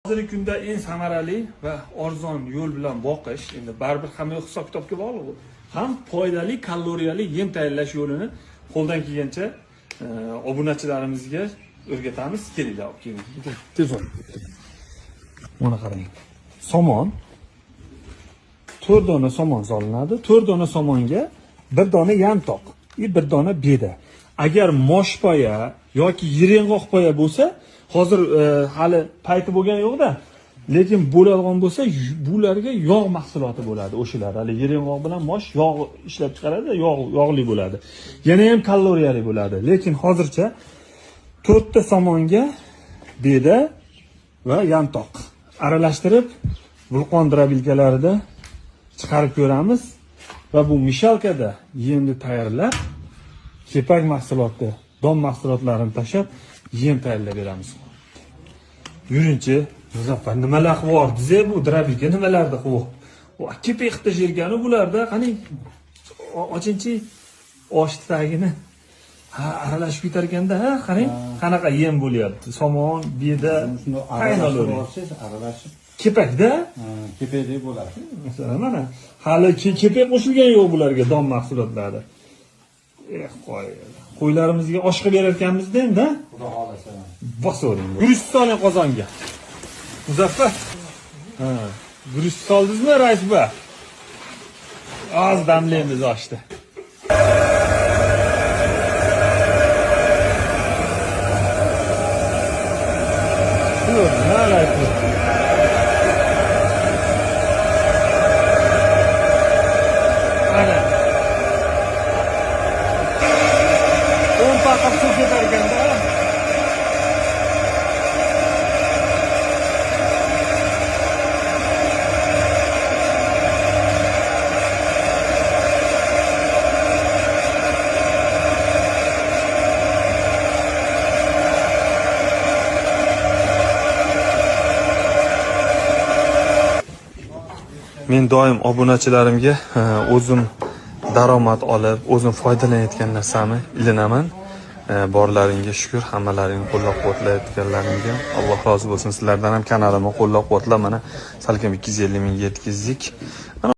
Hozirgi kunda eng samarali va arzon yo'l bilan boqish, endi baribir hamma hisob kitobga bog'liq. Ham foydali kaloriyali yem tayyorlash yo'lini qo'ldan kelgancha obunachilarimizga o'rgatamiz. Kelinglar, keling. Telefon. Mana qarang. Somon 4 dona somon solinadi. 4 dona somonga 1 dona yantoq, 1 dona beda. Agar moshpoya yoki yireng'oqpoya bo'lsa, hozir hali payti bo'lgani yo'q-da. Lekin bo'ladigan bo'lsa, bularga yog' mahsuloti bo'ladi o'shalar. Hali yireng'oq bilan mosh yog' ishlab chiqaradi, yog'li bo'ladi. Yana ham kaloriyali bo'ladi. Lekin hozircha 4 ta somonga beda va yantoq aralashtirib vulqon drobilkalarida chiqarib ko'ramiz va bu mishalkada yemni tayyorlab, kepak mahsuloti, don mahsulotlarini tashab yem tayyorlab beramiz. Yurinchi, Muzaffar, nimalar qilib bu drobilka nimalarda qilib? U kepakda jirgani bularda, qani ochinchi osh tagini aralashib ketar ekanda, qarang, qanaqa yem bo'lyapti. Somon, beda, qaynalarsiz aralashib kepakda? Kepakda bo'ladi. Masalan, mana hali kepak qo'shilgan yo'q bularga don mahsulotlari. Qo'ylarimizga osh qilib berar ekanmiz-da endi. Xudo xolasa. Bosavering. Guruch soling qozonga. Muzaffar. Guruch soldingizmi, rais bu? Az damlaymiz oshda. Men doim obunachilarimga o'zim daromad olib, o'zim foydalanayotgan narsamni ilinaman. Borlaringga shukr, hammalaringni qo'llab-quvvatlayotganlaringga Alloh rozi bo'lsin. Sizlardan ham kanalimni qo'llab-quvvatlab, mana salkam 250 ming yetkazdik.